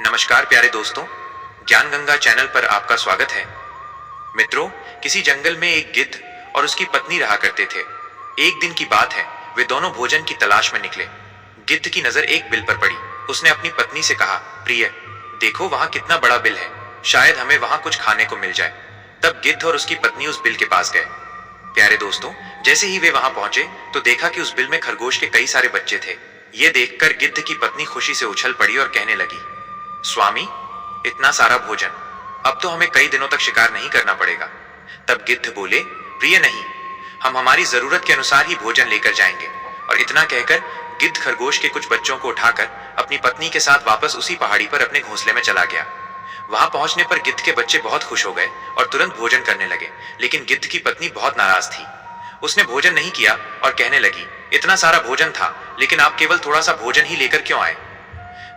नमस्कार प्यारे दोस्तों, ज्ञान गंगा चैनल पर आपका स्वागत है। मित्रों, किसी जंगल में एक गिद्ध और उसकी पत्नी रहा करते थे। एक दिन की बात है, वे दोनों भोजन की तलाश में निकले। गिद्ध की नजर एक बिल पर पड़ी। उसने अपनी पत्नी से कहा, प्रिय, देखो वहां कितना बड़ा बिल है, शायद हमें वहां कुछ खाने को मिल जाए। तब गिद्ध और उसकी पत्नी उस बिल के पास गए। प्यारे दोस्तों, जैसे ही वे वहां पहुंचे तो देखा कि उस बिल में खरगोश के कई सारे बच्चे थे। ये देखकर गिद्ध की पत्नी खुशी से उछल पड़ी और कहने लगी, स्वामी, इतना सारा भोजन, अब तो हमें कई दिनों तक शिकार नहीं करना पड़ेगा। तब गिद्ध बोले, प्रिय नहीं, हम हमारी जरूरत के अनुसार ही भोजन लेकर जाएंगे। और इतना कहकर गिद्ध खरगोश के कुछ बच्चों को उठाकर अपनी पत्नी के साथ वापस उसी पहाड़ी पर अपने घोंसले में चला गया। वहां पहुंचने पर गिद्ध के बच्चे बहुत खुश हो गए और तुरंत भोजन करने लगे, लेकिन गिद्ध की पत्नी बहुत नाराज थी। उसने भोजन नहीं किया और कहने लगी, इतना सारा भोजन था, लेकिन आप केवल थोड़ा सा भोजन ही लेकर क्यों आए?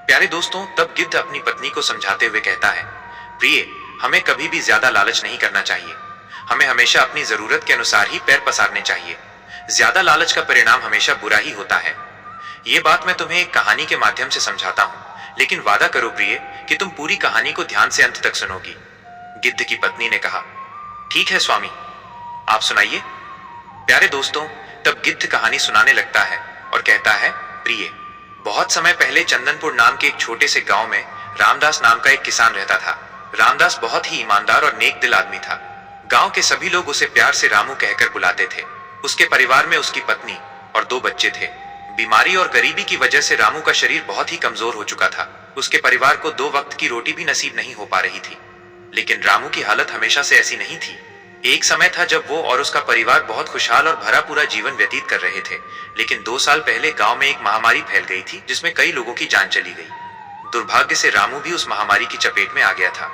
प्यारे दोस्तों, तब गिद्ध अपनी पत्नी को समझाते हुए कहता है, प्रिय, हमें कभी भी ज्यादा लालच नहीं करना चाहिए। हमें हमेशा अपनी जरूरत के अनुसार ही पैर पसारने चाहिए। ज्यादा लालच का परिणाम हमेशा बुरा ही होता है। ये बात मैं तुम्हें एक कहानी के माध्यम से समझाता हूँ, लेकिन वादा करो प्रिय कि तुम पूरी कहानी को ध्यान से अंत तक सुनोगी। गिद्ध की पत्नी ने कहा, ठीक है स्वामी, आप सुनाइए। प्यारे दोस्तों, तब गिद्ध कहानी सुनाने लगता है और कहता है, प्रिय, बहुत समय पहले चंदनपुर नाम के एक छोटे से गांव में रामदास नाम का एक किसान रहता था। रामदास बहुत ही ईमानदार और नेक दिल आदमी था। गांव के सभी लोग उसे प्यार से रामू कहकर बुलाते थे। उसके परिवार में उसकी पत्नी और 2 बच्चे थे। बीमारी और गरीबी की वजह से रामू का शरीर बहुत ही कमजोर हो चुका था। उसके परिवार को 2 वक्त की रोटी भी नसीब नहीं हो पा रही थी। लेकिन रामू की हालत हमेशा से ऐसी नहीं थी। एक समय था जब वो और उसका परिवार बहुत खुशहाल और भरा पूरा जीवन व्यतीत कर रहे थे। लेकिन 2 साल पहले गांव में एक महामारी फैल गई थी, जिसमें कई लोगों की जान चली गई। दुर्भाग्य से रामू भी उस महामारी की चपेट में आ गया था।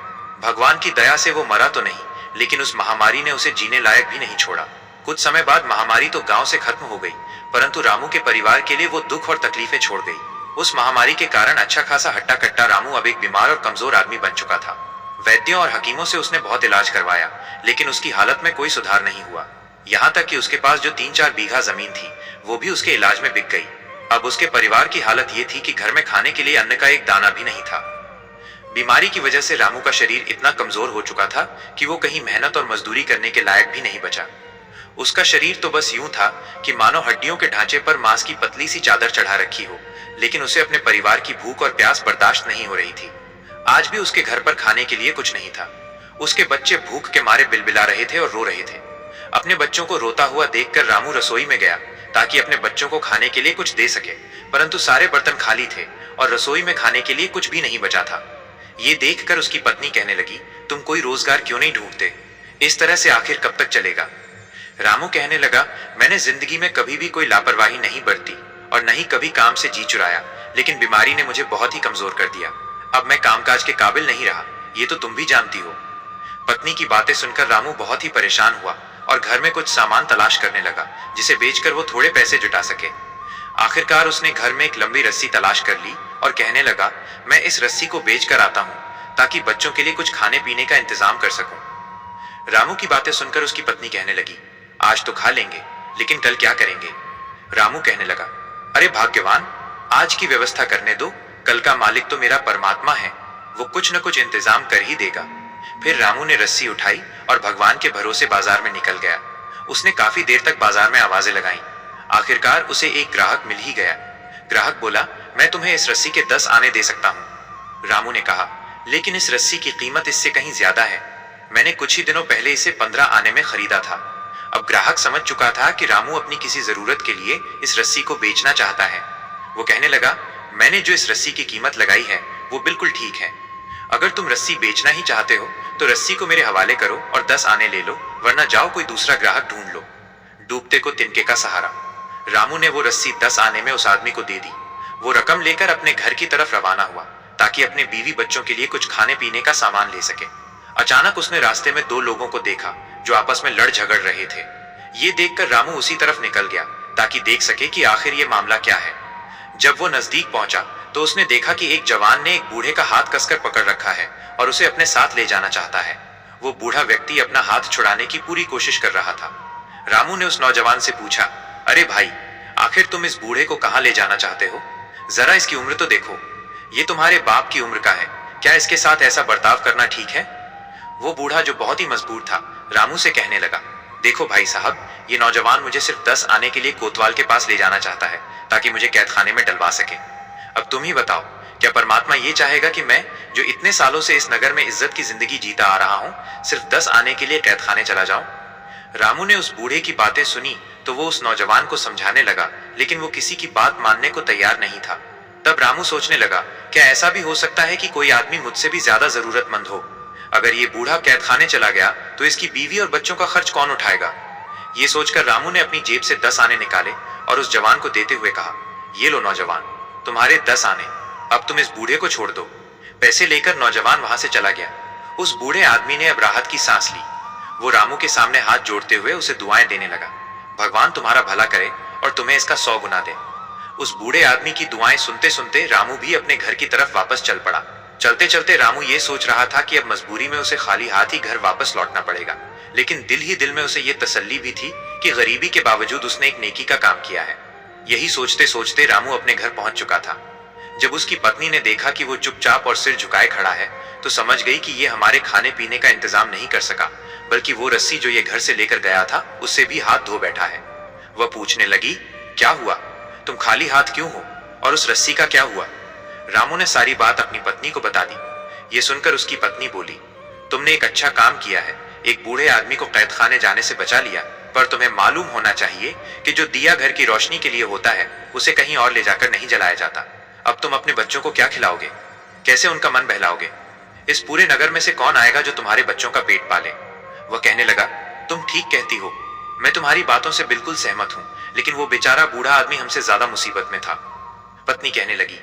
भगवान की दया से वो मरा तो नहीं, लेकिन उस महामारी ने उसे जीने लायक भी नहीं छोड़ा। कुछ समय बाद महामारी तो गांव से खत्म हो गई, परंतु रामू के परिवार के लिए वो दुख और तकलीफें छोड़ गई। उस महामारी के कारण अच्छा खासा हट्टा कट्टा रामू अब एक बीमार और कमजोर आदमी बन चुका था। वैद्यों और हकीमों से उसने बहुत इलाज करवाया, लेकिन उसकी हालत में कोई सुधार नहीं हुआ। यहाँ तक कि उसके पास जो 3-4 बीघा जमीन थी, वो भी उसके इलाज में बिक गई। अब उसके परिवार की हालत ये थी कि घर में खाने के लिए अन्न का एक दाना भी नहीं था। बीमारी की वजह से रामू का शरीर इतना कमजोर हो चुका था कि वो कहीं मेहनत और मजदूरी करने के लायक भी नहीं बचा। उसका शरीर तो बस यूं था कि मानो हड्डियों के ढांचे पर मांस की पतली सी चादर चढ़ा रखी हो, लेकिन उसे अपने परिवार की भूख और प्यास बर्दाश्त नहीं हो रही थी। आज भी उसके घर पर खाने के लिए कुछ नहीं था। उसके बच्चे भूख के मारे बिलबिला रहे थे और रो रहे थे। अपने बच्चों को रोता हुआ देखकर रामू रसोई में गया ताकि अपने बच्चों को खाने के लिए कुछ दे सके, परंतु सारे बर्तन खाली थे और रसोई में खाने के लिए कुछ भी नहीं बचा था। ये देखकर उसकी पत्नी कहने लगी, तुम कोई रोजगार क्यों नहीं ढूंढते? इस तरह से आखिर कब तक चलेगा? रामू कहने लगा, मैंने जिंदगी में कभी भी कोई लापरवाही नहीं बरती और न ही कभी काम से जी चुराया, लेकिन बीमारी ने मुझे बहुत ही कमजोर कर दिया। अब मैं कामकाज के काबिल नहीं रहा, ये तो तुम भी जानती हो। पत्नी की बातें सुनकर रामू बहुत ही परेशान हुआ और घर में कुछ सामान तलाश करने लगा, जिसे बेचकर वो थोड़े पैसे जुटा सके। आखिरकार उसने घर में एक लंबी रस्सी तलाश कर ली और कहने लगा, मैं इस रस्सी को बेचकर आता हूँ ताकि बच्चों के लिए कुछ खाने पीने का इंतजाम कर सकूं। रामू की बातें सुनकर उसकी पत्नी कहने लगी, आज तो खा लेंगे, लेकिन कल क्या करेंगे? रामू कहने लगा, अरे भाग्यवान, आज की व्यवस्था करने दो, कल का मालिक तो मेरा परमात्मा है, वो कुछ न कुछ इंतजाम कर ही देगा। फिर रामू ने रस्सी उठाई और भगवान के भरोसे बाजार में निकल गया। उसने काफी देर तक बाजार में आवाजें लगाई। आखिरकार उसे एक ग्राहक मिल ही गया। ग्राहक बोला, मैं तुम्हें इस रस्सी के 10 आने दे सकता हूँ। रामू ने कहा, लेकिन इस रस्सी की कीमत इससे कहीं ज्यादा है। मैंने कुछ ही दिनों पहले इसे 15 आने में खरीदा था। अब ग्राहक समझ चुका था कि रामू अपनी किसी जरूरत के लिए इस रस्सी को बेचना चाहता है। वो कहने लगा, मैंने जो इस रस्सी की कीमत लगाई है वो बिल्कुल ठीक है। अगर तुम रस्सी बेचना ही चाहते हो तो रस्सी को मेरे हवाले करो और 10 आने ले लो, वरना जाओ कोई दूसरा ग्राहक ढूंढ लो। डूबते को तिनके का सहारा। रामू ने वो रस्सी 10 आने में उस आदमी को दे दी। वो रकम लेकर अपने घर की तरफ रवाना हुआ ताकि अपने बीवी बच्चों के लिए कुछ खाने पीने का सामान ले सके। अचानक उसने रास्ते में 2 लोगों को देखा जो आपस में लड़ झगड़ रहे थे। ये देखकर रामू उसी तरफ निकल गया ताकि देख सके कि आखिर ये मामला क्या है। जब वो नजदीक पहुंचा तो उसने देखा कि एक जवान ने एक बूढ़े का हाथ कसकर पकड़ रखा है और उसे अपने साथ ले जाना चाहता है। वो बूढ़ा व्यक्ति अपना हाथ छुड़ाने की पूरी कोशिश कर रहा था। रामू ने उस नौजवान से पूछा, अरे भाई, आखिर तुम इस बूढ़े को कहां ले जाना चाहते हो? जरा इसकी उम्र तो देखो, ये तुम्हारे बाप की उम्र का है, क्या इसके साथ ऐसा बर्ताव करना ठीक है? वो बूढ़ा जो बहुत ही मजबूर था रामू से कहने लगा, देखो भाई साहब, ये नौजवान मुझे सिर्फ 10 आने के लिए कोतवाल के पास ले जाना चाहता है ताकि मुझे कैद खाने में डलवा सके। अब तुम ही बताओ, क्या परमात्मा ये चाहेगा कि मैं जो इतने सालों से इस नगर में इज्जत की जिंदगी जीता आ रहा हूं सिर्फ 10 आने के लिए कैद खाने चला जाऊं? रामू ने उस बूढ़े की बातें सुनी तो वो उस नौजवान को समझाने लगा, लेकिन वो किसी की बात मानने को तैयार नहीं था। तब रामू सोचने लगा, क्या ऐसा भी हो सकता है कि कोई आदमी मुझसे भी ज्यादा जरूरतमंद हो? अगर ये बूढ़ा कैद खाने चला गया तो इसकी बीवी और बच्चों का खर्च कौन उठाएगा? ये सोचकर रामू ने अपनी जेब से 10 आने निकाले और उस जवान को देते हुए कहा, ये लो नौजवान, तुम्हारे 10 आने, अब तुम इस बूढ़े को छोड़ दो। पैसे लेकर नौजवान वहां से चला गया। उस बूढ़े आदमी ने अब राहत की सांस ली। वो रामू के सामने हाथ जोड़ते हुए उसे दुआएं देने लगा, भगवान तुम्हारा भला करे और तुम्हें इसका 100 गुना दे। उस बूढ़े आदमी की दुआएं सुनते सुनते रामू भी अपने घर की तरफ वापस चल पड़ा। चलते चलते रामू ये सोच रहा था कि अब मजबूरी में उसे खाली हाथ ही घर वापस लौटना पड़ेगा, लेकिन दिल ही दिल में उसे ये तसल्ली भी थी कि गरीबी के बावजूद उसने एक नेकी का काम किया है। यही सोचते सोचते रामू अपने घर पहुंच चुका था। जब उसकी पत्नी ने देखा कि वो चुपचाप और सिर झुकाए खड़ा है तो समझ गई कि ये हमारे खाने पीने का इंतजाम नहीं कर सका, बल्कि वो रस्सी जो ये घर से लेकर गया था उससे भी हाथ धो बैठा है। वह पूछने लगी, क्या हुआ, तुम खाली हाथ क्यों हो और उस रस्सी का क्या हुआ? रामू ने सारी बात अपनी पत्नी को बता दी। ये सुनकर उसकी पत्नी बोली, तुमने एक अच्छा काम किया है, एक बूढ़े आदमी को कैद खाने जाने से बचा लिया, पर तुम्हें मालूम होना चाहिए कि जो दिया घर की रोशनी के लिए होता है उसे कहीं और ले जाकर नहीं जलाया जाता। अब तुम अपने बच्चों को क्या खिलाओगे, कैसे उनका मन बहलाओगे? इस पूरे नगर में से कौन आएगा जो तुम्हारे बच्चों का पेट पाले? वह कहने लगा, तुम ठीक कहती हो, मैं तुम्हारी बातों से बिल्कुल सहमत हूं, लेकिन वो बेचारा बूढ़ा आदमी हमसे ज्यादा मुसीबत में था। पत्नी कहने लगी,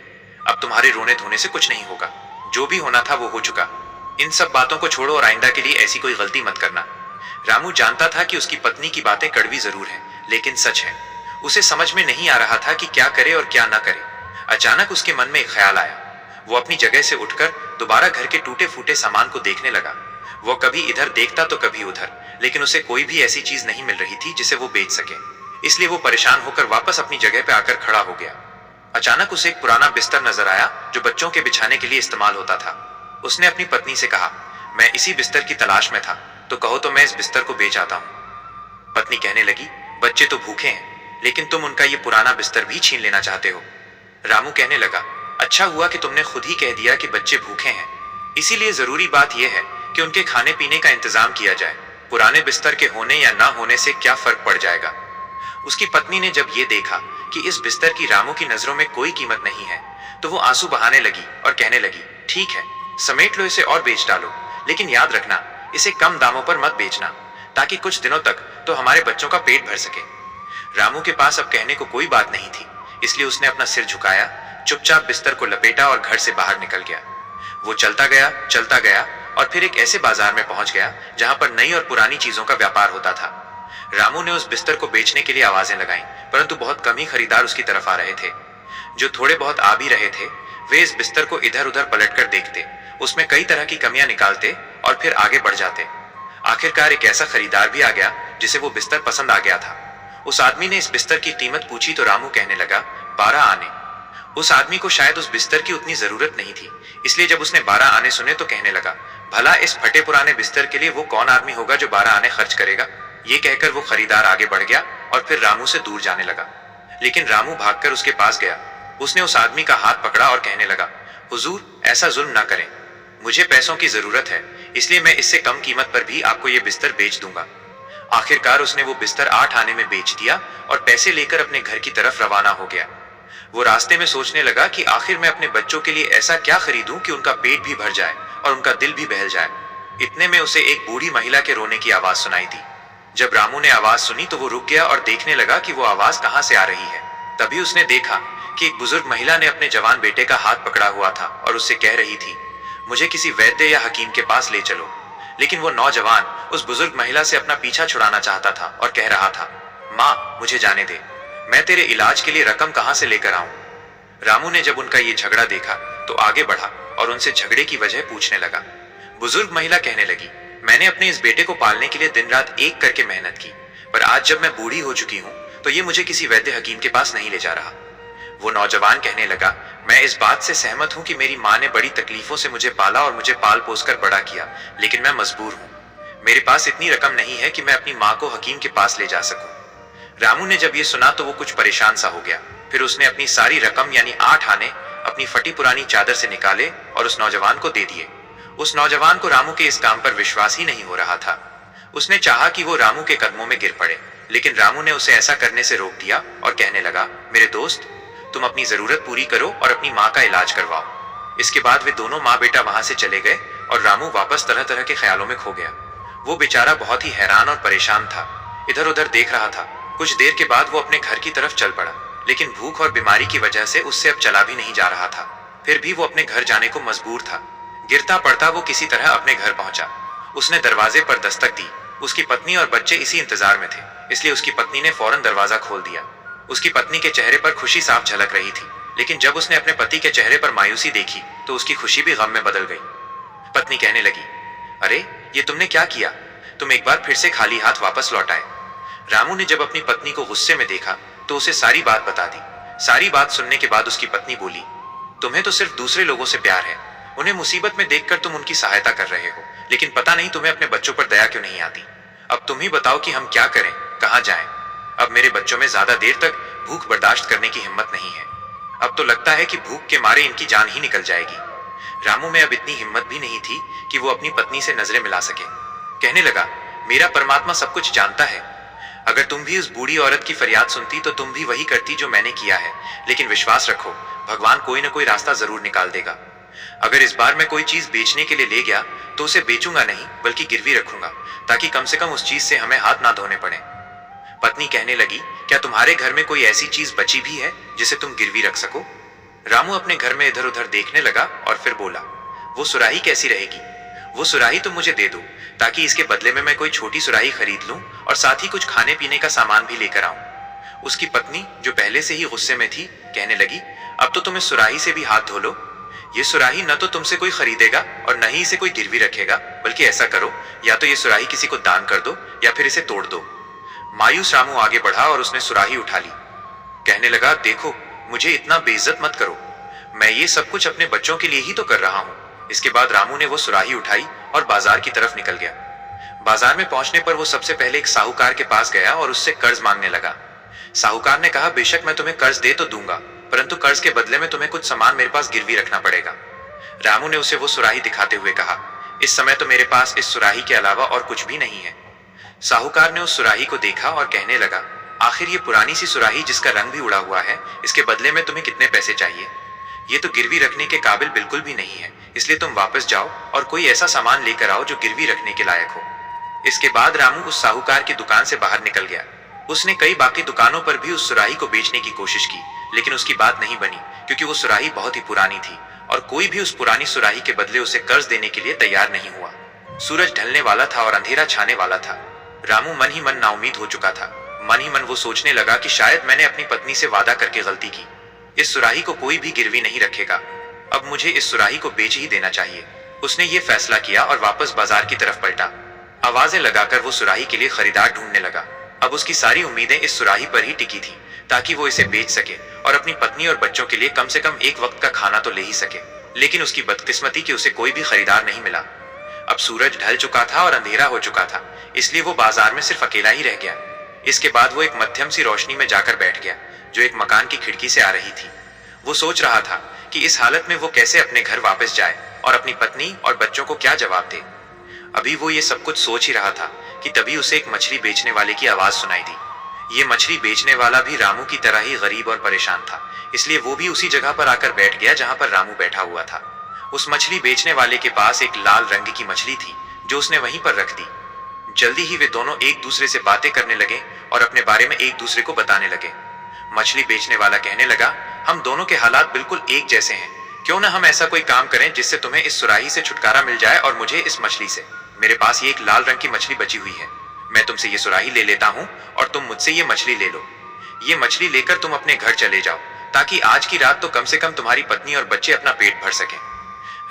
अब तुम्हारे रोने धोने से कुछ नहीं होगा, जो भी होना था वो हो चुका। इन सब बातों को छोड़ो और आइंदा के लिए ऐसी कोई गलती मत करना। रामू जानता था कि उसकी पत्नी की बातें कड़वी जरूर हैं, लेकिन सच है। उसे समझ में नहीं आ रहा था कि क्या करे और क्या ना करे। अचानक उसके मन में एक ख्याल आया। वो अपनी जगह से उठकर दोबारा घर के टूटे फूटे सामान को देखने लगा। वो कभी इधर देखता तो कभी उधर, लेकिन उसे कोई भी ऐसी चीज नहीं मिल रही थी जिसे वो बेच सके। इसलिए वो परेशान होकर वापस अपनी जगह पे आकर खड़ा हो गया। अचानक उसे एक पुराना बिस्तर नजर आया जो बच्चों के बिछाने के लिए इस्तेमाल होता था। उसने अपनी पत्नी से कहा, मैं इसी बिस्तर की तलाश में था, तो कहो तो मैं इस बिस्तर को बेच आता हूं। पत्नी कहने लगी, बच्चे तो भूखे हैं, लेकिन तुम उनका ये पुराना बिस्तर भी छीन लेना चाहते हो। रामू कहने लगा, अच्छा हुआ कि तुमने खुद ही कह दिया कि बच्चे भूखे हैं, इसीलिए जरूरी बात यह है कि उनके खाने पीने का इंतजाम किया जाए। पुराने बिस्तर के होने या ना होने से क्या फर्क पड़ जाएगा? उसकी पत्नी ने जब ये देखा कि इस बिस्तर की रामू की नजरों में कोई कीमत नहीं है तो वो आंसू बहाने लगी और कहने लगी, ठीक है, समेट लो इसे और बेच डालो, लेकिन याद रखना इसे कम दामों पर मत बेचना, ताकि कुछ दिनों तक तो हमारे बच्चों का पेट भर सके। रामू के पास अब कहने को कोई बात नहीं थी, इसलिए उसने अपना सिर झुकाया, चुपचाप बिस्तर को लपेटा और घर से बाहर निकल गया। वो चलता गया और फिर एक ऐसे बाजार में पहुंच गया जहां पर नई और पुरानी चीजों का व्यापार होता था। रामू ने उस बिस्तर को बेचने के लिए आवाजें लगाईं, परंतु बहुत कम ही खरीदार उसकी तरफ आ रहे थे। जो थोड़े बहुत आ भी रहे थे वे इस बिस्तर को इधर उधर पलटकर देखते, उसमें कई तरह की कमियां निकालते और फिर आगे बढ़ जाते। आखिरकार एक ऐसा खरीदार भी आ गया जिसे वो बिस्तर पसंद आ गया था। उस आदमी ने इस बिस्तर की कीमत पूछी तो रामू कहने लगा, 12 आने। उस आदमी को शायद उस बिस्तर की उतनी जरूरत नहीं थी, इसलिए जब उसने 12 आने सुने तो कहने लगा, भला इस फटे पुराने बिस्तर के लिए वो कौन आदमी होगा जो 12 आने खर्च करेगा? ये कहकर वो खरीदार आगे बढ़ गया और फिर रामू से दूर जाने लगा। लेकिन रामू भागकर उसके पास गया। उसने उस आदमी का हाथ पकड़ा और कहने लगा, हुजूर, ऐसा जुल्म ना करें, मुझे पैसों की जरूरत है, इसलिए मैं इससे कम कीमत पर भी आपको ये बिस्तर बेच दूंगा। आखिरकार उसने वो बिस्तर 8 आने में बेच दिया और पैसे लेकर अपने घर की तरफ रवाना हो गया। वो रास्ते में सोचने लगा कि आखिर मैं अपने बच्चों के लिए ऐसा क्या खरीदूं कि उनका पेट भी भर जाए और उनका दिल भी बहल जाए। इतने में उसे एक बूढ़ी महिला के रोने की आवाज सुनाई दी। जब रामू ने आवाज सुनी तो वो रुक गया और देखने लगा कि वो आवाज कहां से आ रही है। तभी उसने देखा कि एक बुजुर्ग महिला ने अपने जवान बेटे का हाथ पकड़ा हुआ था और उससे कह रही थी, मुझे किसी वैद्य या हकीम के पास ले चलो। लेकिन वो नौजवान उस बुजुर्ग महिला से अपना पीछा छुड़ाना चाहता था और कह रहा था, माँ, मुझे जाने दे, मैं तेरे इलाज के लिए रकम कहां से लेकर आऊं? रामू ने जब उनका ये झगड़ा देखा तो आगे बढ़ा और उनसे झगड़े की वजह पूछने लगा। बुजुर्ग महिला कहने लगी, मैंने अपने इस बेटे को पालने के लिए दिन रात एक करके मेहनत की, पर आज जब मैं बूढ़ी हो चुकी हूं तो ये मुझे किसी वैद्य हकीम के पास नहीं ले जा रहा। वो नौजवान कहने लगा, मैं इस बात से सहमत हूं कि मेरी माँ ने बड़ी तकलीफों से मुझे पाला और मुझे पाल पोस कर बड़ा किया, लेकिन मैं मजबूर हूं। मेरे पास इतनी रकम नहीं है कि मैं अपनी माँ को हकीम के पास ले जा सकूं। रामू ने जब ये सुना तो वो कुछ परेशान सा हो गया। फिर उसने अपनी सारी रकम यानी 8 आने अपनी फटी पुरानी चादर से निकाले और उस नौजवान को दे दिए। उस नौजवान को रामू के इस काम पर विश्वास ही नहीं हो रहा था। उसने चाहा कि वो रामू के कदमों में गिर पड़े, लेकिन रामू ने उसे ऐसा करने से रोक दिया और कहने लगा, मेरे दोस्त, तुम अपनी जरूरत पूरी करो और अपनी माँ का इलाज करवाओ। इसके बाद वे दोनों माँ बेटा वहां से चले गए और रामू वापस तरह तरह के ख्यालों में खो गया। वो बेचारा बहुत ही हैरान और परेशान था, इधर उधर देख रहा था। कुछ देर के बाद वो अपने घर की तरफ चल पड़ा, लेकिन भूख और बीमारी की वजह से उससे अब चला भी नहीं जा रहा था। फिर भी वो अपने घर जाने को मजबूर था। गिरता पड़ता वो किसी तरह अपने घर पहुंचा। उसने दरवाजे पर दस्तक दी। उसकी पत्नी और बच्चे इसी इंतजार में थे, इसलिए उसकी पत्नी ने फौरन दरवाजा खोल दिया। उसकी पत्नी के चेहरे पर खुशी साफ झलक रही थी, लेकिन जब उसने अपने पति के चेहरे पर मायूसी देखी तो उसकी खुशी भी गम में बदल गई। पत्नी कहने लगी, अरे ये तुमने क्या किया? तुम एक बार फिर से खाली हाथ वापस लौट आए। रामू ने जब अपनी पत्नी को गुस्से में देखा तो उसे सारी बात बता दी। सारी बात सुनने के बाद उसकी पत्नी बोली, तुम्हें तो सिर्फ दूसरे लोगों से प्यार है। उन्हें मुसीबत में देखकर तुम उनकी सहायता कर रहे हो, लेकिन पता नहीं तुम्हें अपने बच्चों पर दया क्यों नहीं आती। अब तुम ही बताओ कि हम क्या करें, कहां जाएं? अब मेरे बच्चों में ज्यादा देर तक भूख बर्दाश्त करने की हिम्मत नहीं है। अब तो लगता है कि भूख के मारे इनकी जान ही निकल जाएगी। रामू में अब इतनी हिम्मत भी नहीं थी कि वो अपनी पत्नी से नजरें मिला सके। कहने लगा, मेरा परमात्मा सब कुछ जानता है। अगर तुम भी उस बूढ़ी औरत की फरियाद सुनती तो तुम भी वही करती जो मैंने किया है, लेकिन विश्वास रखो, भगवान कोई ना कोई रास्ता जरूर निकाल देगा। अगर इस बार मैं कोई चीज बेचने के लिए ले गया तो उसे बेचूंगा नहीं बल्कि गिरवी रखूंगा, ताकि कम से कम उस चीज से हमें हाथ ना धोने पड़े। पत्नी कहने लगी, क्या तुम्हारे घर में कोई ऐसी चीज बची भी है जिसे तुम गिरवी रख सको? रामू अपने घर में इधर उधर देखने लगा और फिर बोला, वो सुराही कैसी रहेगी? वो सुराही तो मुझे दे दो, ताकि इसके बदले में मैं कोई छोटी सुराही खरीद लूं और साथ ही कुछ खाने पीने का सामान भी लेकर आऊं। उसकी पत्नी, जो पहले से ही गुस्से में थी, कहने लगी, अब तो तुम इस सुराही से भी हाथ धो लो। ये सुराही न तो तुमसे कोई खरीदेगा और न ही इसे कोई गिरवी रखेगा, बल्कि ऐसा करो, या तो ये सुराही किसी को दान कर दो या फिर इसे तोड़ दो। मायूस रामू आगे बढ़ा और उसने सुराही उठा ली। कहने लगा, देखो, मुझे इतना बेइज्जत मत करो, मैं ये सब कुछ अपने बच्चों के लिए ही तो कर रहा हूं। इसके बाद रामू ने वो सुराही उठाई और बाजार की तरफ निकल गया। बाजार में पहुंचने पर वो सबसे पहले एक साहूकार के पास गया और उससे कर्ज मांगने लगा। साहूकार ने कहा, बेशक मैं तुम्हें कर्ज दे तो दूंगा, परंतु कर्ज के बदले में तुम्हें कुछ सामान मेरे पास गिरवी रखना पड़ेगा। रामू ने उसे वो सुराही दिखाते हुए कहा, इस समय तो मेरे पास इस सुराही के अलावा और कुछ भी नहीं है। साहूकार ने उस सुराही को देखा और कहने लगा, आखिर ये पुरानी सी सुराही जिसका रंग भी उड़ा हुआ है, इसके बदले में तुम्हें कितने पैसे चाहिए? ये तो गिरवी रखने के काबिल बिल्कुल भी नहीं है, इसलिए तुम वापस जाओ और कोई ऐसा सामान लेकर आओ जो गिरवी रखने के लायक हो। इसके बाद रामू उस साहूकार की दुकान से बाहर निकल गया। उसने कई बाकी दुकानों पर भी उस सुराही को बेचने की कोशिश की, लेकिन उसकी बात नहीं बनी, क्योंकि वो सुराही बहुत ही पुरानी थी और कोई भी उस पुरानी सुराही के बदले उसे कर्ज देने के लिए तैयार नहीं हुआ। सूरज ढलने वाला था और अंधेरा छाने वाला था। रामू मन ही मन नाउमीद हो चुका था। मन ही मन वो सोचने लगा कि शायद मैंने अपनी पत्नी से वादा करके गलती की। इस सुराही को कोई भी गिरवी नहीं रखेगा, अब मुझे इस सुराही को बेच ही देना चाहिए। उसने ये फैसला किया और वापस बाजार की तरफ पलटा। आवाजें लगाकर वो सुराही के लिए खरीदार ढूंढने लगा। अब उसकी सारी उम्मीदें इस सुराही पर ही टिकी थी, ताकि वो इसे बेच सके और अपनी पत्नी और बच्चों के लिए कम से कम एक वक्त का खाना तो ले ही सके। लेकिन उसकी बदकिस्मती कि उसे कोई भी खरीदार नहीं मिला। अब सूरज ढल चुका था और अंधेरा हो चुका था, इसलिए वो बाजार में सिर्फ अकेला ही रह गया। इसके बाद वो एक मध्यम सी रोशनी में जाकर बैठ गया, जो एक मकान की खिड़की से आ रही थी। वो सोच रहा था कि इस हालत में वो कैसे अपने घर वापस जाए और अपनी पत्नी और बच्चों को क्या जवाब दे। अभी वो ये सब कुछ सोच ही रहा था कि तभी उसे एक मछली बेचने वाले की आवाज सुनाई दी। ये मछली बेचने वाला भी रामू की तरह ही गरीब और परेशान था, इसलिए वो भी उसी जगह पर आकर बैठ गया जहां पर रामू बैठा हुआ था। उस मछली बेचने वाले के पास एक लाल रंग की मछली थी, जो उसने वहीं पर रख दी। जल्दी ही वे दोनों एक दूसरे से बातें करने लगे और अपने बारे में एक दूसरे को बताने लगे। मछली बेचने वाला कहने लगा, हम दोनों के हालात बिल्कुल एक जैसे हैं, क्यों ना हम ऐसा कोई काम करें जिससे तुम्हें इस सुराही से छुटकारा मिल जाए और मुझे इस मछली से। मेरे पास ये एक लाल रंग की मछली बची हुई है, मैं तुमसे ये सुराही ले लेता हूँ और तुम मुझसे ये मछली ले लो। ये मछली लेकर तुम अपने घर चले जाओ, ताकि आज की रात तो कम से कम तुम्हारी पत्नी और बच्चे अपना पेट भर सकें।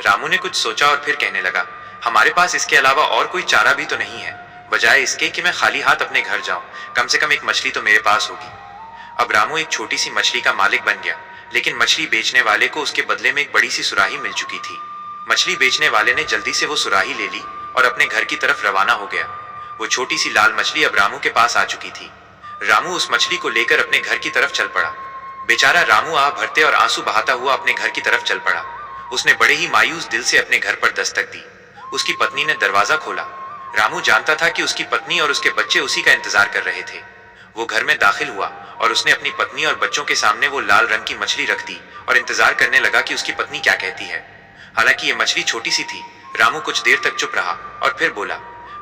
रामू ने कुछ सोचा और फिर कहने लगा, हमारे पास इसके अलावा और कोई चारा भी तो नहीं है। बजाय इसके कि मैं खाली हाथ अपने घर जाऊं, कम से कम एक मछली तो मेरे पास होगी। अब रामू एक छोटी सी मछली का मालिक बन गया। लेकिन मछली बेचने वाले को उसके बदले में एक बड़ी सी सुराही मिल चुकी थी। मछली बेचने वाले ने जल्दी से वो सुराही ले ली और अपने घर की तरफ रवाना हो गया। वो छोटी सी लाल मछली अब रामू के पास आ चुकी थी। रामू उस मछली को लेकर अपने घर की तरफ चल पड़ा। बेचारा रामू आह भरते और आंसू बहाता हुआ अपने घर की तरफ चल पड़ा। उसने बड़े ही मायूस दिल से अपने घर पर दस्तक दी। उसकी पत्नी ने दरवाजा खोला। रामू जानता था कि उसकी पत्नी और उसके बच्चे उसी का इंतजार कर रहे थे। वो घर में दाखिल हुआ और उसने अपनी पत्नी और बच्चों के सामने वो लाल रंग की मछली रख दी और इंतजार करने लगा कि उसकी पत्नी क्या कहती है। हालांकि ये मछली छोटी सी थी। रामू कुछ देर तक चुप रहा और फिर बोला,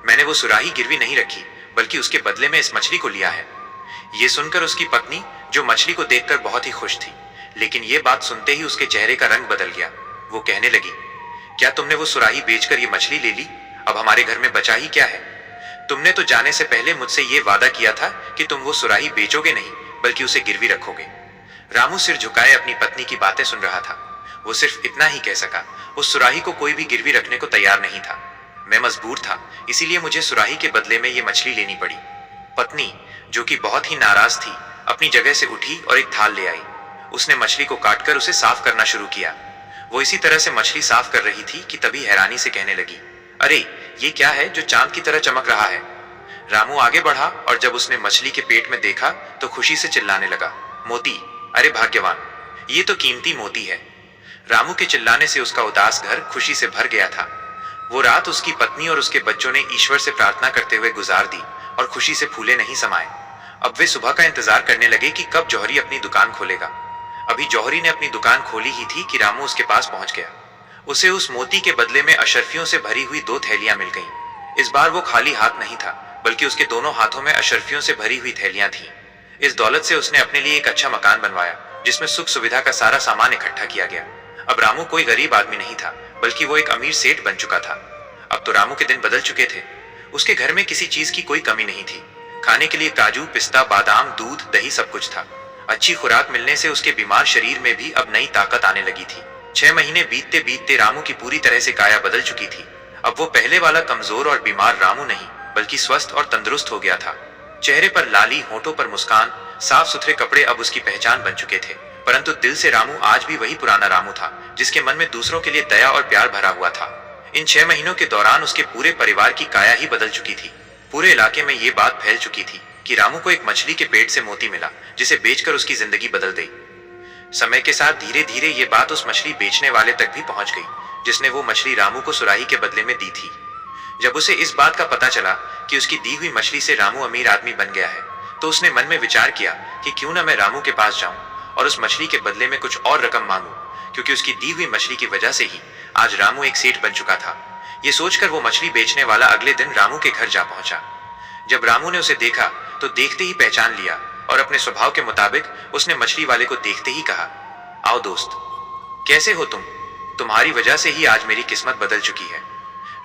मैंने वो सुराही गिरवी नहीं रखी, बल्कि उसके बदले में इस मछली को लिया है। ये सुनकर उसकी पत्नी, जो मछली को देखकर बहुत ही खुश थी, लेकिन ये बात सुनते ही उसके चेहरे का रंग बदल गया। वो कहने लगी, क्या तुमने वो सुराही बेचकर ये मछली ले ली? अब हमारे घर में बचा ही क्या है? तुमने तो जाने से पहले मुझसे ये वादा किया था कि तुम वो सुराही बेचोगे नहीं, बल्कि उसे गिरवी रखोगे। रामू सिर झुकाए अपनी पत्नी की बातें सुन रहा था। वो सिर्फ इतना ही कह सका, उस सुराही को कोई भी गिरवी रखने को तैयार नहीं था। मैं मजबूर था, इसीलिए मुझे सुराही के बदले में ये मछली लेनी पड़ी। पत्नी, जो कि बहुत ही नाराज थी, अपनी जगह से उठी और एक थाल ले आई। उसने मछली को काटकर उसे साफ करना शुरू किया। वो इसी तरह से मछली साफ कर रही थी कि तभी हैरानी से कहने लगी, अरे ये क्या है जो चांद की तरह चमक रहा है? रामू आगे बढ़ा और जब उसने मछली के पेट में देखा तो खुशी से चिल्लाने लगा, मोती! अरे भाग्यवान, ये तो कीमती मोती है। रामू के चिल्लाने से उसका उदास घर खुशी से भर गया था। वो रात उसकी पत्नी और उसके बच्चों ने ईश्वर से प्रार्थना करते हुए गुजार दी और खुशी से फूले नहीं समाये। अब वे सुबह का इंतजार करने लगे कि कब जौहरी अपनी दुकान खोलेगा। अभी जौहरी ने अपनी दुकान खोली ही थी कि रामू उसके पास पहुंच गया। उसे उस मोती के बदले में अशर्फियों से भरी हुई 2 थैलियां मिल गईं। इस बार वो खाली हाथ नहीं था, बल्कि उसके दोनों हाथों में अशर्फियों से भरी हुई थैलियां थीं। इस दौलत से उसने अपने लिए एक अच्छा मकान बनवाया, जिसमें सुख सुविधा का सारा सामान इकट्ठा किया गया। अब रामू कोई गरीब आदमी नहीं था, बल्कि वो एक अमीर सेठ बन चुका था। अब तो रामू के दिन बदल चुके थे। उसके घर में किसी चीज की कोई कमी नहीं थी। खाने के लिए काजू, पिस्ता, बादाम, दूध, दही सब कुछ था। अच्छी खुराक मिलने से उसके बीमार शरीर में भी अब नई ताकत आने लगी थी। 6 महीने बीतते बीतते रामू की पूरी तरह से काया बदल चुकी थी। अब वो पहले वाला कमजोर और बीमार रामू नहीं, बल्कि स्वस्थ और तंदुरुस्त हो गया था। चेहरे पर लाली, होठों पर मुस्कान, साफ सुथरे कपड़े अब उसकी पहचान बन चुके थे। परंतु दिल से रामू आज भी वही पुराना रामू था, जिसके मन में दूसरों के लिए दया और प्यार भरा हुआ था। इन 6 महीनों के दौरान उसके पूरे परिवार की काया ही बदल चुकी थी। पूरे इलाके में ये बात फैल चुकी थी कि रामू को एक मछली के पेट से मोती मिला, जिसे बेचकर उसकी जिंदगी बदल गई। समय के साथ धीरे धीरे ये बात उस मछली बेचने वाले तक भी पहुंच गई, जिसने वो मछली रामू को सुराही के बदले में दी थी। जब उसे इस बात का पता चला कि उसकी दी हुई मछली से रामू अमीर आदमी बन गया है, तो उसने मन में विचार किया कि क्यों ना मैं रामू के पास जाऊं और उस मछली के बदले में कुछ और रकम मांगूं, क्योंकि उसकी दी हुई मछली की वजह से ही आज रामू एक सेठ बन चुका था। ये सोचकर वो मछली बेचने वाला अगले दिन रामू के घर जा पहुंचा। जब रामू ने उसे देखा तो देखते ही पहचान लिया और अपने स्वभाव के मुताबिक उसने मछली वाले को देखते ही कहा, आओ दोस्त, कैसे हो तुम? तुम्हारी वजह से ही आज मेरी किस्मत बदल चुकी है।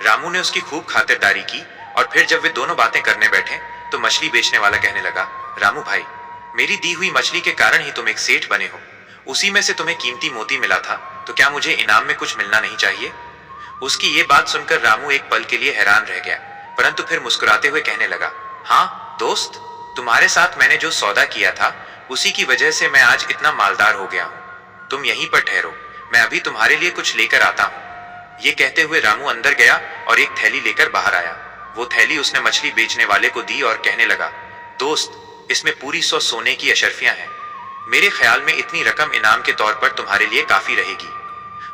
रामू ने उसकी खूब खातिरदारी की और फिर जब वे दोनों बातें करने बैठे तो मछली बेचने वाला कहने लगा, रामू भाई, मेरी दी हुई मछली के कारण ही तुम एक सेठ बने हो। उसी में से तुम्हें कीमती मोती मिला था, तो क्या मुझे इनाम में कुछ मिलना नहीं चाहिए? उसकी ये बात सुनकर रामू एक पल के लिए हैरान रह गया, परंतु फिर मुस्कुराते हुए कहने लगा, हाँ दोस्त, तुम्हारे साथ मैंने जो सौदा किया था उसी की वजह से मैं आज इतना मालदार हो गया हूँ। तुम यहीं पर ठहरो, मैं अभी तुम्हारे लिए कुछ लेकर आता हूँ। ये कहते हुए रामू अंदर गया और एक थैली लेकर बाहर आया। वो थैली उसने मछली बेचने वाले को दी और कहने लगा, दोस्त, इसमें पूरी 100 सोने की अशर्फियां हैं। मेरे ख्याल में इतनी रकम इनाम के तौर पर तुम्हारे लिए काफी रहेगी।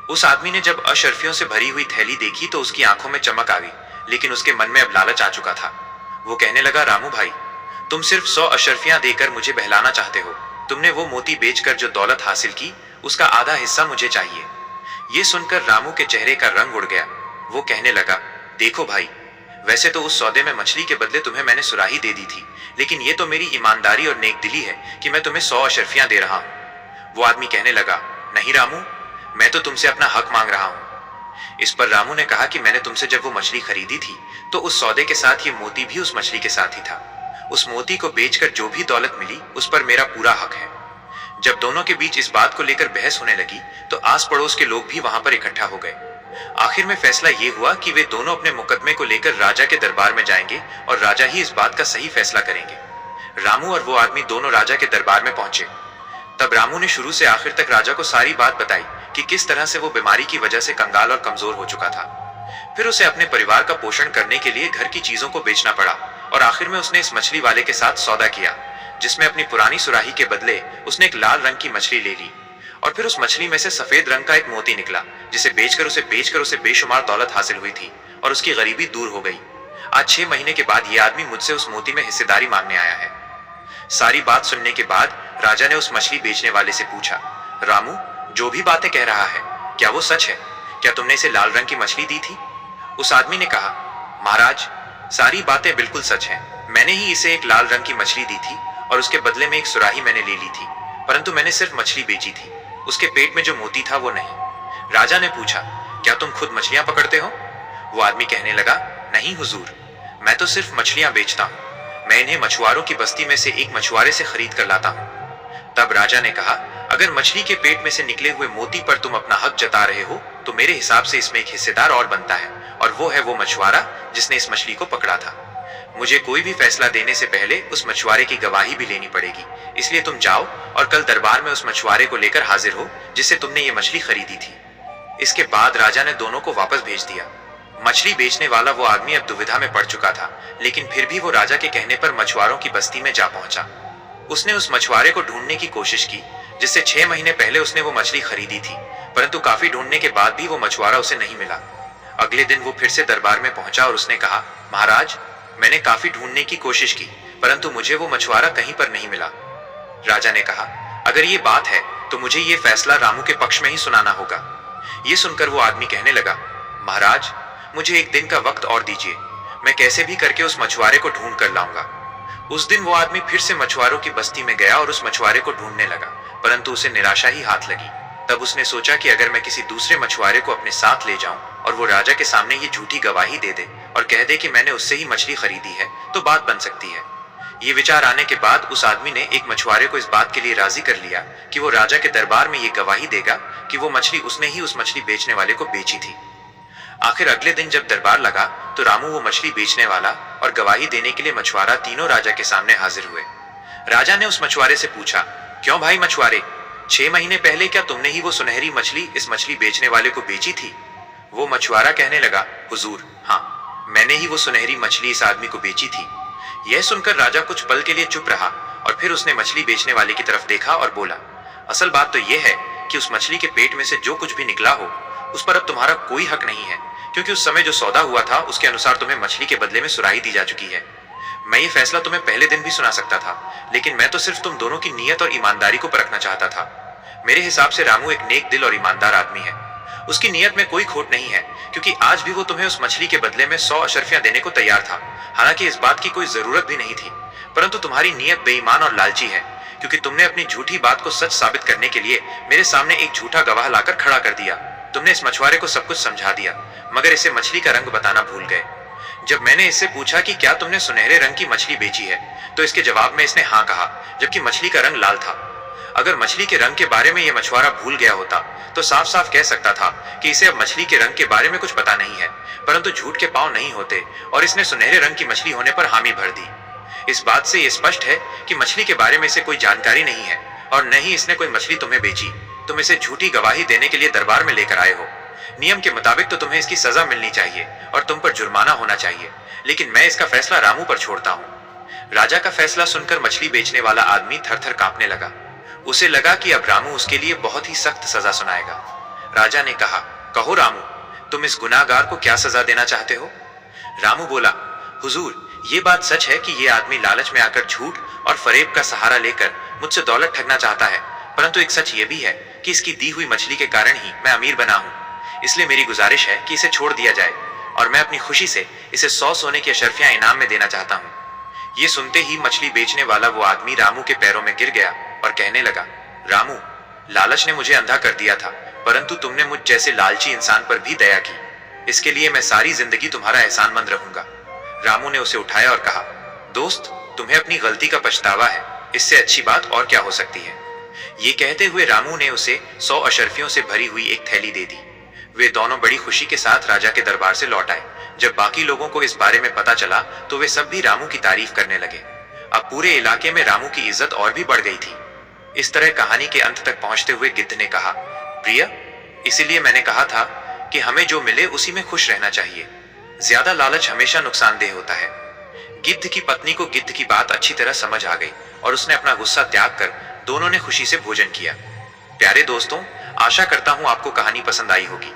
उस आदमी ने जब अशर्फियों से भरी हुई थैली देखी तो उसकी आंखों में चमक आ गई, लेकिन उसके मन में अब लालच आ चुका था। वो कहने लगा, रामू भाई, तुम सिर्फ 100 अशर्फियां देकर मुझे बहलाना चाहते हो। तुमने वो मोती बेचकर जो दौलत हासिल की, उसका आधा हिस्सा मुझे चाहिए। ये सुनकर रामू के चेहरे का रंग उड़ गया। वो कहने लगा, देखो भाई, वैसे तो उस सौदे में मछली के बदले तुम्हें मैंने सुराही दे दी थी, लेकिन ये तो मेरी ईमानदारी और नेकदिली है कि मैं तुम्हें 100 अशर्फियां दे रहा हूं। वो आदमी कहने लगा, नहीं रामू, मैं तो तुमसे अपना हक मांग रहा हूं। इस पर रामू ने कहा कि मैंने तुमसे जब वो मछली खरीदी थी तो उस सौदे के साथ ये मोती भी उस मछली के साथ ही था। उस मोती को बेचकर जो भी दौलत मिली उस पर मेरा पूरा हक है। जब दोनों के बीच इस बात को लेकर बहस होने लगी तो आस पड़ोस के लोग भी वहां पर इकट्ठा हो गए। आखिर में फैसला ये हुआ कि वे दोनों अपने मुकदमे को लेकर राजा के दरबार में जाएंगे और राजा ही इस बात का सही फैसला करेंगे। रामू और वो आदमी दोनों राजा के दरबार में पहुंचे। तब रामू ने शुरू से आखिर तक राजा को सारी बात बताई कि किस तरह से वो बीमारी की वजह से कंगाल और कमजोर हो चुका था। फिर उसे अपने परिवार का पोषण करने के लिए घर की चीजों को बेचना पड़ा और आखिर में उसने इस मछली वाले के साथ सौदा किया, जिसमें अपनी पुरानी सुराही के बदले उसने एक लाल रंग की मछली ले ली। और फिर उस मछली में से सफेद रंग का एक मोती निकला, जिसे बेचकर उसे बेशुमार दौलत हासिल हुई थी और उसकी गरीबी दूर हो गई। आज 6 महीने के बाद यह आदमी मुझसे उस मोती में हिस्सेदारी मांगने आया है। सारी बात सुनने के बाद राजा ने उस मछली बेचने वाले से पूछा, रामू, जो भी बातें कह रहा है क्या वो सच है? क्या तुमने इसे लाल रंग की मछली दी थी? उस आदमी ने कहा, महाराज, सारी बातें बिल्कुल सच हैं। मैंने ही इसे एक लाल रंग की मछली दी थी और उसके बदले में एक सुराही मैंने ले ली थी, परंतु मैंने सिर्फ मछली बेची थी, उसके पेट में जो मोती था वो नहीं। राजा ने पूछा, क्या तुम खुद मछलियां पकड़ते हो? वो आदमी कहने लगा, नहीं हुजूर, मैं तो सिर्फ मछलियां बेचता हूँ। मैं इन्हें मछुआरों की बस्ती में से एक मछुआरे से खरीद कर लाता हूँ। तब राजा ने कहा, अगर मछली के पेट में से निकले हुए मोती पर तुम अपना हक जता रहे हो तो मेरे हिसाब से इसमें एक हिस्सेदार और बनता है, और वो है वो मछुआरा जिसने इस मछली को पकड़ा था। मुझे कोई भी फैसला देने से पहले उस मछुआरे की गवाही भी लेनी पड़ेगी, इसलिए तुम जाओ और कल दरबार में उस मछुआरे को लेकर हाजिर हो जिससे तुमने ये मछली खरीदी थी। इसके बाद राजा ने दोनों को वापस भेज दिया। मछली बेचने वाला वो आदमी अब दुविधा में पड़ चुका था, लेकिन फिर भी वो राजा के कहने पर मछुआरों की बस्ती में जा पहुंचा। उसने उस मछुआरे को ढूंढने की कोशिश की जिससे 6 महीने पहले उसने वो मछली खरीदी थी, परंतु काफी ढूंढने के बाद भी वो मछुआरा उसे नहीं मिला। अगले दिन वो फिर से दरबार में पहुंचा और उसने कहा, महाराज, मैंने काफी ढूंढने की कोशिश की परंतु मुझे वो मछुआरा कहीं पर नहीं मिला। राजा ने कहा, अगर ये बात है तो मुझे ये फैसला रामू के पक्ष में ही सुनाना होगा। ये सुनकर वो आदमी कहने लगा, महाराज, मुझे एक दिन का वक्त और दीजिए, मैं कैसे भी करके उस मछुआरे को ढूंढ कर लाऊंगा। उस दिन वो आदमी फिर से मछुआरों की बस्ती में गया और उस मछुआरे को ढूंढने लगा, परंतु उसे निराशा ही हाथ लगी। तब उसने सोचा कि अगर मैं किसी दूसरे मछुआरे को अपने साथ ले जाऊं और वो राजा के सामने ये झूठी गवाही दे दे और कह दे कि मैंने उससे ही मछली खरीदी है तो बात बन सकती है। ये विचार आने के बाद उस आदमी ने एक मछुआरे को इस बात के लिए राजी कर लिया कि वो राजा के दरबार में ये गवाही देगा कि वो मछली उसने ही उस मछली बेचने वाले को बेची थी। आखिर अगले दिन जब दरबार लगा तो रामू, वो मछली बेचने वाला और गवाही देने के लिए मछुआरा तीनों राजा के सामने हाजिर हुए। राजा ने उस मछुआरे से पूछा, क्यों भाई मछुआरे, 6 महीने पहले क्या तुमने ही वो सुनहरी मछली इस मछली बेचने वाले को बेची थी? वो मछुआरा कहने लगा, हुजूर, हाँ, मैंने ही वो सुनहरी मछली इस आदमी को बेची थी। यह सुनकर राजा कुछ पल के लिए चुप रहा और फिर उसने मछली बेचने वाले की तरफ देखा और बोला, असल बात तो यह है कि उस मछली के पेट में से जो कुछ भी निकला हो उस पर अब तुम्हारा कोई हक नहीं है, क्योंकि उस समय जो सौदा हुआ था उसके अनुसार तुम्हें मछली के बदले में सुराही दी जा चुकी है। मैं ये फैसला तुम्हें पहले दिन भी सुना सकता था, लेकिन मैं तो सिर्फ तुम दोनों की नीयत और ईमानदारी को परखना चाहता था। मेरे हिसाब से रामू एक नेक दिल और ईमानदार आदमी है। उसकी नीयत में कोई खोट नहीं है, क्योंकि आज भी वो तुम्हें उस मछली के बदले में 100 अशर्फियां देने को तैयार था। हालांकि इस बात की कोई जरूरत भी नहीं थी, परंतु तुम्हारी नीयत बेईमान और लालची है, क्योंकि तुमने अपनी झूठी बात को सच साबित करने के लिए मेरे सामने एक झूठा गवाह लाकर खड़ा कर दिया। तुमने इस मछुआरे को सब कुछ समझा दिया, मगर इसे मछली का रंग बताना भूल गए। जब मैंने इससे पूछा कि क्या तुमने सुनहरे रंग की मछली बेची है, तो इसके जवाब में इसने हाँ कहा, जबकि मछली का रंग लाल था। अगर मछली के रंग के बारे में यह मछुआरा भूल गया होता तो साफ साफ कह सकता था कि इसे अब मछली के रंग के बारे में कुछ पता नहीं है, परंतु झूठ के पांव नहीं होते और इसने सुनहरे रंग की मछली होने पर हामी भर दी। इस बात से यह स्पष्ट है कि मछली के बारे में इसे कोई जानकारी नहीं है और न ही इसने कोई मछली तुम्हें बेची। तुम इसे झूठी गवाही देने के लिए दरबार में लेकर आए हो। नियम के मुताबिक तो तुम्हें इसकी सजा मिलनी चाहिए और तुम पर जुर्माना होना चाहिए, लेकिन मैं इसका फैसला रामू पर छोड़ता हूँ। राजा का फैसला सुनकर मछली बेचने वाला आदमी थर-थर कांपने लगा। उसे लगा कि अब रामू उसके लिए बहुत ही सख्त सजा सुनाएगा। राजा ने कहा, कहो रामू, तुम इस गुनाहगार को क्या सजा देना चाहते हो? रामू बोला, हुजूर, ये बात सच है कि ये आदमी लालच में आकर झूठ और फरेब का सहारा लेकर मुझसे दौलत ठगना चाहता है, परंतु एक सच ये भी है कि इसकी दी हुई मछली के कारण ही मैं अमीर बना हूँ। इसलिए मेरी गुजारिश है कि इसे छोड़ दिया जाए और मैं अपनी खुशी से इसे 100 सोने की अशर्फियां इनाम में देना चाहता हूँ। ये सुनते ही मछली बेचने वाला वो आदमी रामू के पैरों में गिर गया और कहने लगा, रामू, लालच ने मुझे अंधा कर दिया था, परंतु तुमने मुझ जैसे लालची इंसान पर भी दया की। इसके लिए मैं सारी जिंदगी तुम्हारा एहसानमंद रहूंगा। रामू ने उसे उठाया और कहा, दोस्त, तुम्हें अपनी गलती का पछतावा है, इससे अच्छी बात और क्या हो सकती है। ये कहते हुए रामू ने उसे 100 अशर्फियों से भरी हुई एक थैली दे दी। वे दोनों बड़ी खुशी के साथ राजा के दरबार से लौट आए। जब बाकी लोगों को इस बारे में पता चला तो वे सब भी रामू की तारीफ करने लगे। अब पूरे इलाके में रामू की इज्जत और भी बढ़ गई थी। इस तरह कहानी के अंत तक पहुंचते हुए गिद्ध ने कहा, प्रिय, इसीलिए मैंने कहा था कि हमें जो मिले उसी में खुश रहना चाहिए। ज्यादा लालच हमेशा नुकसानदेह होता है। गिद्ध की पत्नी को गिद्ध की बात अच्छी तरह समझ आ गई और उसने अपना गुस्सा त्याग कर दोनों ने खुशी से भोजन किया। प्यारे दोस्तों, आशा करता हूं आपको कहानी पसंद आई होगी।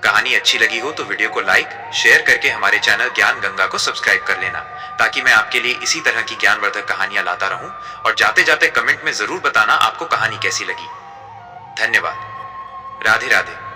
कहानी अच्छी लगी हो तो वीडियो को लाइक, शेयर करके हमारे चैनल ज्ञान गंगा को सब्सक्राइब कर लेना, ताकि मैं आपके लिए इसी तरह की ज्ञानवर्धक कहानियां लाता रहूं। और जाते जाते कमेंट में जरूर बताना आपको कहानी कैसी लगी। धन्यवाद। राधे राधे।